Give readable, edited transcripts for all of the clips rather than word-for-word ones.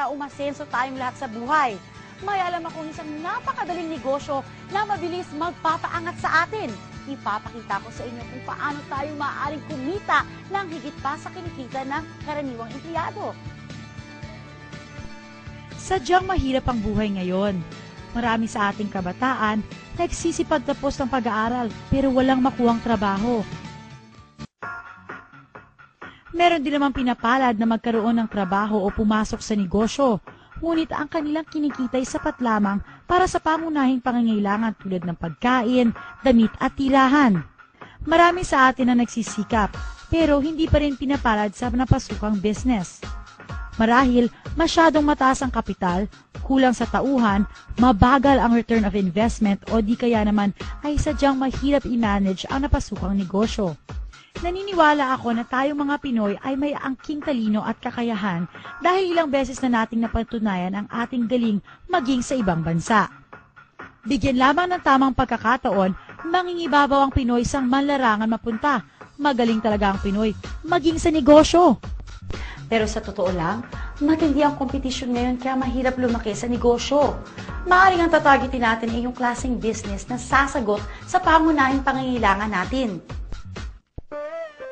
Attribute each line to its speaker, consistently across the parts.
Speaker 1: para umasenso tayong lahat sa buhay. May alam akong isang napakadaling negosyo na mabilis magpapaangat sa atin. Ipapakita ko sa inyo kung paano tayo maaaring kumita ng higit pa sa kinikita ng karaniwang empleyado.
Speaker 2: Sadyang mahirap ang buhay ngayon. Marami sa ating kabataan nagsisipag tapos ng pag-aaral pero walang makuhang trabaho. Meron din namang pinapalad na magkaroon ng trabaho o pumasok sa negosyo. Ngunit ang kanilang kinikita'y sapat lamang para sa pangunahing pangangailangan tulad ng pagkain, damit at tirahan. Marami sa atin ang nagsisikap pero hindi pa rin pinapalad sa napasukang business. Marahil masyadong mataas ang kapital, kulang sa tauhan, mabagal ang return of investment o di kaya naman ay sadyang mahirap i-manage ang napasukang negosyo. Naniniwala ako na tayong mga Pinoy ay may angking talino at kakayahan dahil ilang beses na nating napatunayan ang ating galing maging sa ibang bansa. Bigyan lamang ng tamang pagkakataon, mangingibabaw ang Pinoy sa manlarangan mapunta. Magaling talaga ang Pinoy maging sa negosyo.
Speaker 1: Pero sa totoo lang, matindi ang kompetisyon ngayon kaya mahirap lumaki sa negosyo. Maaaring ang tatargetin natin ay yung klaseng business na sasagot sa pangunahing pangangailangan natin.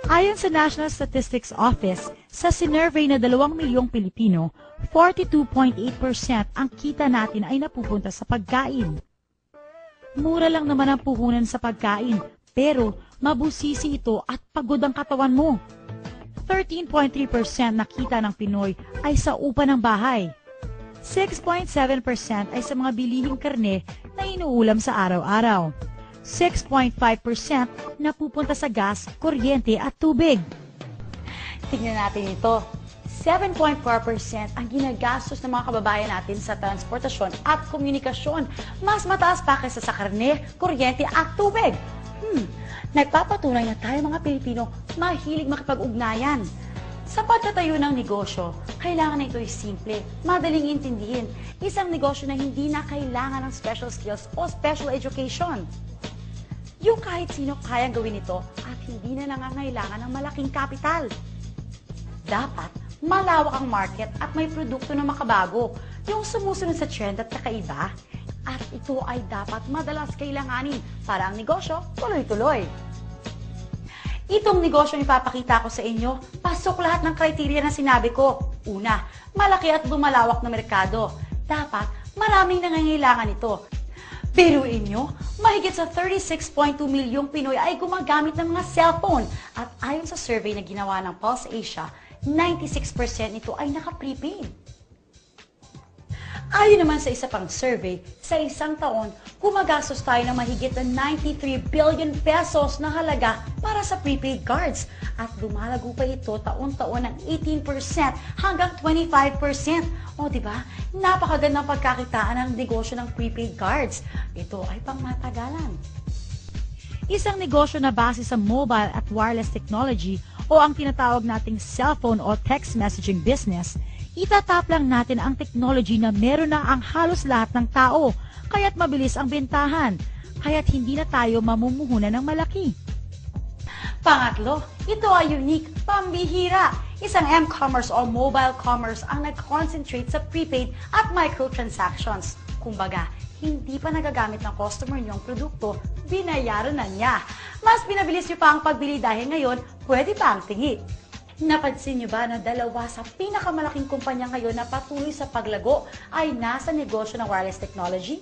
Speaker 2: Ayon sa National Statistics Office, sa sinurvey na 2 milyong Pilipino, 42.8% ang kita natin ay napupunta sa pagkain. Mura lang naman ang puhunan sa pagkain, pero mabusisi ito at pagod ang katawan mo. 13.3% na kita ng Pinoy ay sa upa ng bahay. 6.7% ay sa mga bilihing karne na inuulam sa araw-araw. 6.5% napupunta sa gas, kuryente at tubig.
Speaker 1: Tingnan natin ito. 7.4% ang ginagastos ng mga kababayan natin sa transportasyon at komunikasyon. Mas mataas pa kaysa sa karne, kuryente at tubig. Nagpapatunay na tayo mga Pilipino mahilig makipag-ugnayan. Sa pagtatayo ng negosyo, kailangan na ito'y simple, madaling intindihin. Isang negosyo na hindi na kailangan ng special skills o special education. Yung kahit sino kayang gawin ito at hindi na nangangailangan ng malaking kapital. Dapat malawak ang market at may produkto na makabago, yung sumusunod sa trend at kakaiba. At ito ay dapat madalas kailanganin para ang negosyo tuloy-tuloy. Itong negosyong ipapakita ko sa inyo, pasok lahat ng criteria na sinabi ko. Una, malaki at lumalawak na merkado. Dapat maraming nangangailangan ito. Biruin nyo, mahigit sa 36.2 milyong Pinoy ay gumagamit ng mga cellphone. At ayon sa survey na ginawa ng Pulse Asia, 96% nito ay naka-prepaid. Ayon naman sa isa pang survey, sa isang taon, gumagastos tayo ng mahigit na 93 billion pesos na halaga para sa prepaid cards. At lumalago pa ito taon-taon ng 18% hanggang 25%. O diba, napakagandang pagkakitaan ng negosyo ng prepaid cards. Ito ay pangmatagalan.
Speaker 2: Isang negosyo na base sa mobile at wireless technology o ang tinatawag nating cellphone o text messaging business, itatap lang natin ang technology na meron na ang halos lahat ng tao, kaya't mabilis ang bentahan, kaya't hindi na tayo mamumuhunan ng malaki.
Speaker 1: Pangatlo, ito ay unique, pambihira. Isang m-commerce o mobile commerce ang nag-concentrate sa prepaid at microtransactions. Kumbaga, hindi pa nagagamit ng customer niyong produkto, binayaran na niya. Mas binabilis niyo pa ang pagbili dahil ngayon, pwede pa ang tingi. Napansin niyo ba na dalawa sa pinakamalaking kumpanya ngayon na patuloy sa paglago ay nasa negosyo ng wireless technology?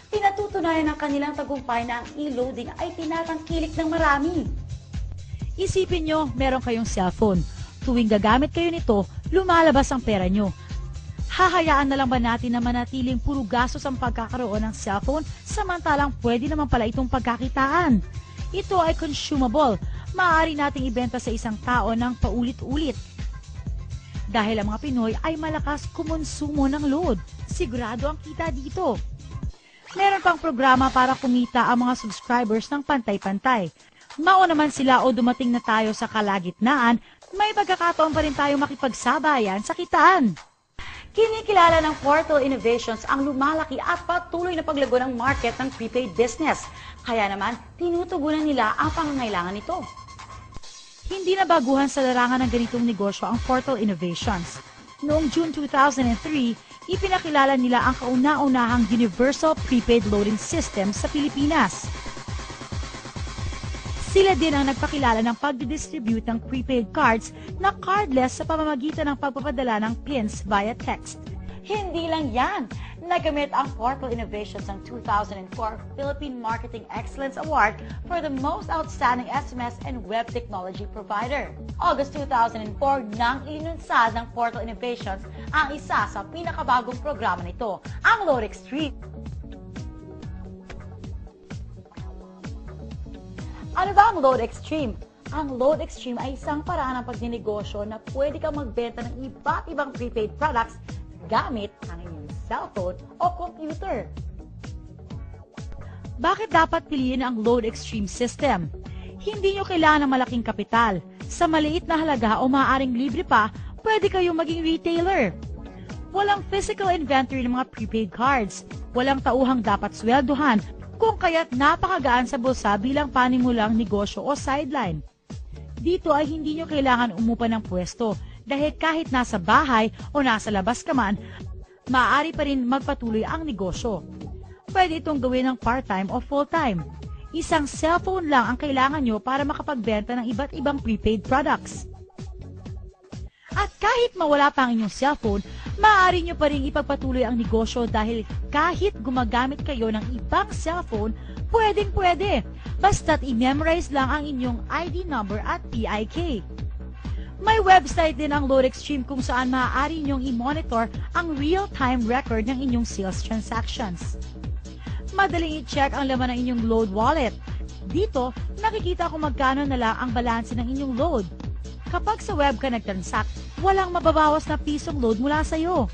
Speaker 1: Pinatutunayan ng kanilang tagumpay na ang e-loading ay tinatangkilik ng marami.
Speaker 2: Isipin nyo, meron kayong cellphone. Tuwing gagamit kayo nito, lumalabas ang pera nyo. Hahayaan na lang ba natin na manatiling puro gastos ang pagkakaroon ng cellphone samantalang pwede naman pala itong pagkakitaan? Ito ay consumable. Maaari nating ibenta sa isang tao ng paulit-ulit. Dahil ang mga Pinoy ay malakas kumonsumo ng load, sigurado ang kita dito. Meron pang programa para kumita ang mga subscribers ng pantay-pantay. Mauna man sila o dumating na tayo sa kalagitnaan, may pagkakataon pa rin tayo makipagsabayan sa kitaan.
Speaker 1: Kinikilala ng Portal Innovations ang lumalaki at patuloy na paglago ng market ng prepaid business. Kaya naman, tinutugunan nila ang pangangailangan nito.
Speaker 2: Hindi na baguhan sa larangan ng ganitong negosyo ang Portal Innovations. Noong June 2003, ipinakilala nila ang kauna-unahang Universal Prepaid Loading System sa Pilipinas. Sila din ang nagpakilala ng pagdidistribute ng prepaid cards na cardless sa pamamagitan ng pagpapadala ng pins via text.
Speaker 1: Hindi lang yan. Nagamit ang Portal Innovations ng 2004 Philippine Marketing Excellence Award for the most outstanding SMS and web technology provider. August 2004 nang ilinunsad ng Portal Innovations ang isa sa pinakabagong programa nito, ang Load Extreme. Ano ba ang Load Extreme? Ang Load Extreme ay isang paraan ng pagninegosyo na pwede kang magbenta ng iba't ibang prepaid products gamit ang inyong cellphone o computer.
Speaker 2: Bakit dapat piliin ang Load Extreme system? Hindi nyo kailangan ng malaking kapital. Sa maliit na halaga o maaaring libre pa, pwede kayong maging retailer. Walang physical inventory ng mga prepaid cards. Walang tauhang dapat swelduhan, kung kaya't napakagaan sa bulsa bilang panimulang negosyo o sideline. Dito ay hindi nyo kailangan umupa ng pwesto dahil kahit nasa bahay o nasa labas ka man, maaari pa rin magpatuloy ang negosyo. Pwede itong gawin ng part-time o full-time. Isang cellphone lang ang kailangan nyo para makapagbenta ng iba't ibang prepaid products. At kahit mawala pa ang inyong cellphone, maaari nyo pa rin ipagpatuloy ang negosyo dahil kahit gumagamit kayo ng ibang cellphone, pwedeng-pwede. Basta't i-memorize lang ang inyong ID number at PIK. May website din ang Load Extreme kung saan maaari nyong i-monitor ang real-time record ng inyong sales transactions. Madaling i-check ang laman ng inyong load wallet. Dito, nakikita kung magkano na lang ang balanse ng inyong load. Kapag sa web ka nag-transact, walang mababawas na pisong load mula sa iyo.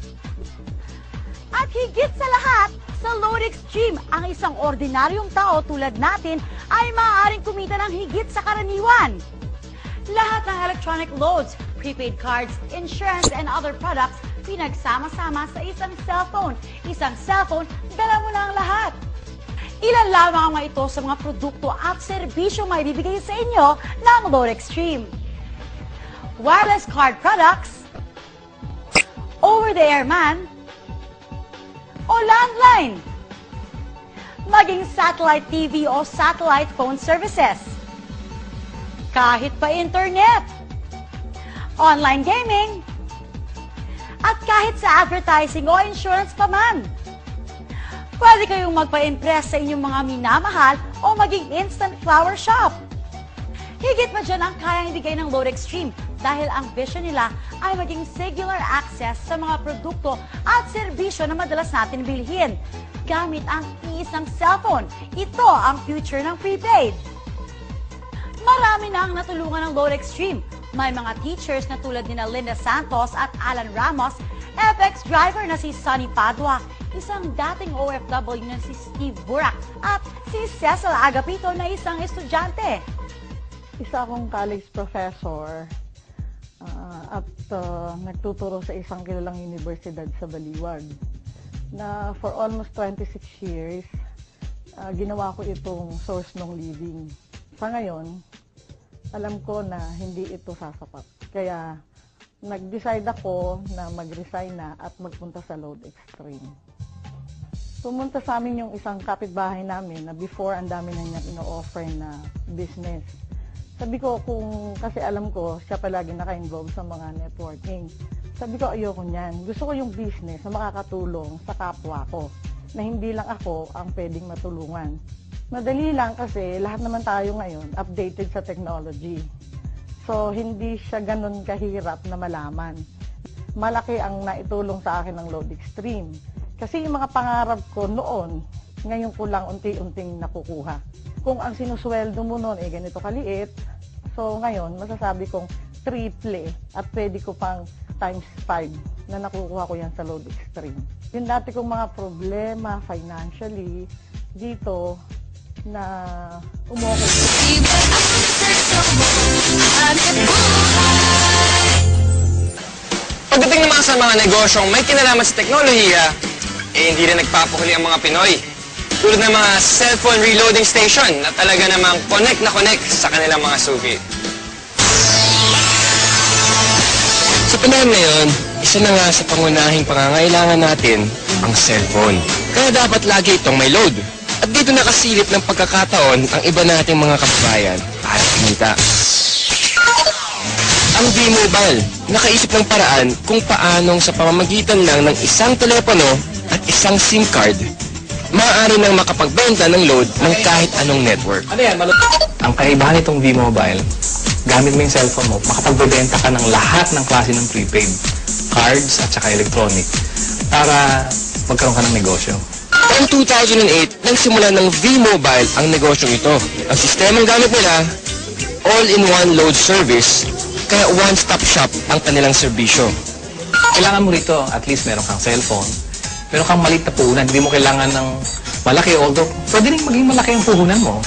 Speaker 1: At higit sa lahat, sa Load Extreme, ang isang ordinaryong tao tulad natin ay maaaring kumita ng higit sa karaniwan. Lahat ng electronic loads, prepaid cards, insurance, and other products, pinagsama-sama sa isang cellphone. Isang cellphone, dala mo na ang lahat. Ilan lamang ang mga ito sa mga produkto at serbisyo may bibigay sa inyo ng Load Extreme. Wireless card products, over-the-air man, o landline, maging satellite TV o satellite phone services, kahit pa internet, online gaming, at kahit sa advertising o insurance pa man. Pwede kayong magpa-impress sa inyong mga minamahal o maging instant flower shop. Higit pa dyan ang kayang ibigay ng Load Extreme dahil ang vision nila ay maging singular access sa mga produkto at serbisyo na madalas natin bilhin gamit ang isang cellphone. Ito ang future ng prepaid. Marami na ang natulungan ng Load Extreme. May mga teachers na tulad ni Linda Santos at Alan Ramos, FX driver na si Sonny Padua, isang dating OFW na si Steve Burak, at si Cecil Agapito na isang estudyante.
Speaker 3: Isa akong college professor at nagtuturo sa isang kilalang universidad sa Baliwag na for almost 26 years, ginawa ko itong source ng living. Sa ngayon, alam ko na hindi ito sasapat. Kaya nag-decide ako na mag-resign na at magpunta sa Load Extreme. Pumunta sa amin yung isang kapitbahay namin na before ang dami na niya ino-offer na business. Sabi ko, kasi alam ko, siya palagi naka-involve sa mga networking. Sabi ko, ayoko niyan. Gusto ko yung business na makakatulong sa kapwa ko, na hindi lang ako ang pwedeng matulungan. Madali lang kasi lahat naman tayo ngayon updated sa technology. So, hindi siya ganun kahirap na malaman. Malaki ang naitulong sa akin ng Load Extreme. Kasi yung mga pangarap ko noon, ngayon ko lang unti-unting nakukuha. Kung ang sinusweldo mo noon ay ganito kaliit, so ngayon masasabi kong triple at pwede ko pang times 5 na nakukuha ko yan sa Load Extreme. Yung dati kong mga problema financially dito na umokot.
Speaker 4: Pagdating naman sa mga negosyong may kinalaman sa teknolohiya, hindi rin nagpapahuli ang mga Pinoy. Tulad ng mga cellphone reloading station na talaga namang connect na connect sa kanilang mga suki. Sa panahon ngayon, Isa na nga sa pangunahing pangangailangan natin, ang cellphone. Kaya dapat lagi itong may load. At dito nakasilip ng pagkakataon ang iba nating mga kababayan para kumita. Ang V-Mobile, nakaisip ng paraan kung paanong sa pamamagitan lang ng isang telepono at isang SIM card, maaari nang makapagbenta ng load ng kahit anong network.
Speaker 5: Ang kaibahan nitong V-Mobile, gamit mo yung cellphone mo, makapagbebenta ka ng lahat ng klase ng prepaid, cards at saka electronic, para magkaroon ka ng negosyo.
Speaker 4: Taong 2008, nang simula ng V-Mobile ang negosyong ito. Ang sistemang gamit nila, all-in-one load service, kaya one-stop shop ang kanilang serbisyo.
Speaker 5: Kailangan mo rito, at least meron kang cellphone, meron kang maliit na puhunan, hindi mo kailangan ng malaki, although pwede rin maging malaki ang puhunan mo.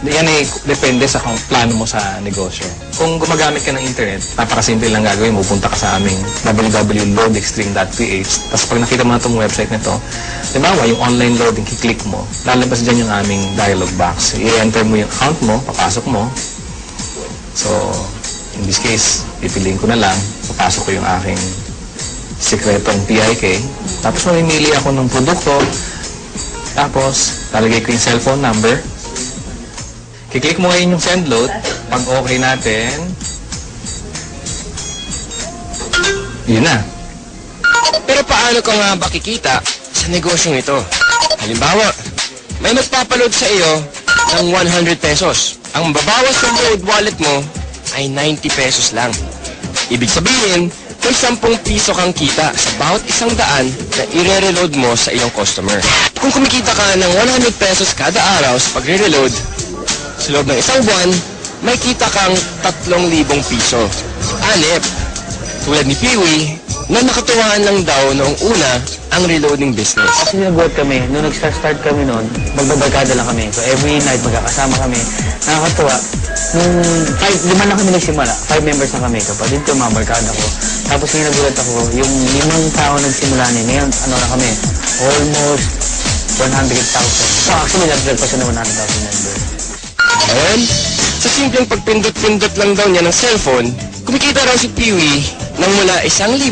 Speaker 5: Yan ay depende sa kung plano mo sa negosyo. Kung gumagamit ka ng internet, napakasimple lang gagawin mo. Punta ka sa aming www.loadextreme.ph. Tapos pag nakita mo na itong website nito, diba, yung online loading, kiklik mo, lalabas dyan yung aming dialog box. I-enter mo yung account mo, papasok mo. So, in this case, pipiliin ko na lang, papasok ko yung aking sikretong PIK. Tapos mamimili ako ng produkto. Tapos, lalagay ko yung cellphone number. Kiklik mo ngayon yung send load. Pag okay natin, yun na.
Speaker 4: Pero paano ka nga ba kikita sa negosyong ito? Halimbawa, may magpapaload sa iyo ng 100 pesos. Ang mababawas ng load wallet mo ay 90 pesos lang. Ibig sabihin, may 10 piso kang kita sa bawat 100 na i-reload mo sa iyong customer. Kung kumikita ka ng 100 pesos kada araw sa pagre-reload, sa loob ng isang buwan, may kita kang 3,000 piso. Anip, tulad ni Peewee, na nakatuwaan lang daw noong una ang reloading business.
Speaker 5: Kasi nagulat kami, nung nag-start kami noon, magbabarkada lang kami. So every night magkakasama kami. Nakakatuwa. Nung 5 lang kami nagsimula, 5 members na kami. Kapatid ko, mga barkada ko. Tapos yung nagulat ako, yung 5 tao nagsimula niya. Ngayon, ano na kami, almost 100,000. So actually, nag-drag pa siya ng 100,000 members.
Speaker 4: Ngayon, sa simpleng pagpindot-pindot lang daw niya ng cellphone, kumikita raw si Peewee ng mula 1,000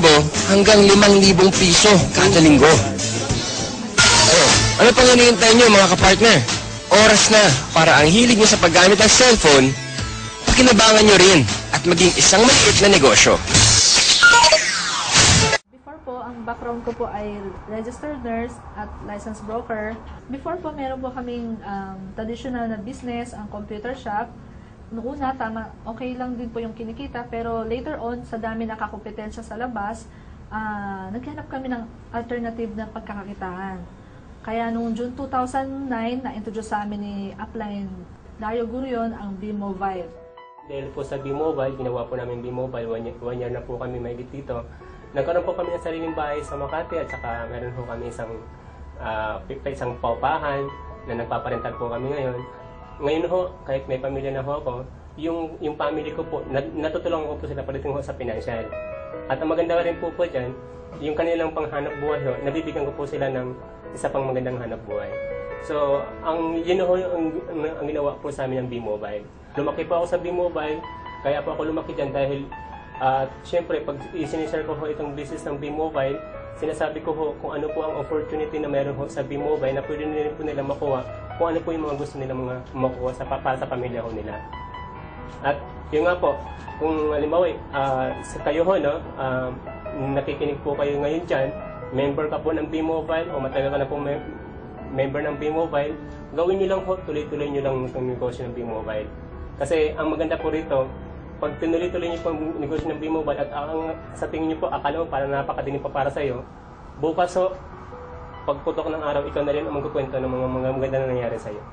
Speaker 4: hanggang 5,000 piso kada linggo. Ano pang hinihintay niyo mga kapartner? Oras na para ang hilig niyo sa paggamit ng cellphone, pakinabangan niyo rin at maging isang maliit na negosyo.
Speaker 6: Ang background ko po ay registered nurse at licensed broker. Before po, meron po kaming traditional na business, ang computer shop. Noong una, tama, okay lang din po yung kinikita, pero later on, sa dami nakakompetensya sa labas, naghanap kami ng alternative na pagkakakitaan. Kaya noong June 2009, na-introduce sa amin ni Upline Dario Gurion ang B-Mobile.
Speaker 7: Dahil po sa B-Mobile, ginawa po namin B-Mobile, one year na po kami may dito. Nagkaroon po kami ng sariling bahay sa Makati at saka meron po kami isang paupahan na nagpaparental po kami ngayon. Ngayon ho, kahit may pamilya na ho ako, yung family ko po, natutulungan ko po sila pagdating ho sa financial. At ang maganda rin po dyan, yung kanilang panghanap buhay ho, nabibigyan ko po sila ng isa pang magandang hanap buhay. So, yun ho ang ginawa po sa amin ng B-Mobile. Lumaki po ako sa B-Mobile, kaya po ako lumaki dyan dahil at syempre, pag i-sinishare ko ho itong business ng B-Mobile, sinasabi ko ho kung ano po ang opportunity na meron ho sa B-Mobile na pwede rin po nila makuha, kung ano po yung mga gusto nila makuha para sa pamilya ho nila. At yun nga po, kung halimbawa, sa kayo ho, no, nakikinig po kayo ngayon dyan, member ka po ng B-Mobile o matagal ka na po member ng B-Mobile, gawin nyo lang ho, tuloy-tuloy nyo lang itong negosyo ng B-Mobile. Kasi ang maganda po rito, pag tinuloy-tuloy niyo po ang negosyo ng B-Mobile at sa tingin niyo po, akala mo parang napakadinig pa para sa iyo, bukas ho, pagputok ng araw, ikaw na rin ang magkukwento ng mga maganda na nangyari sa iyo.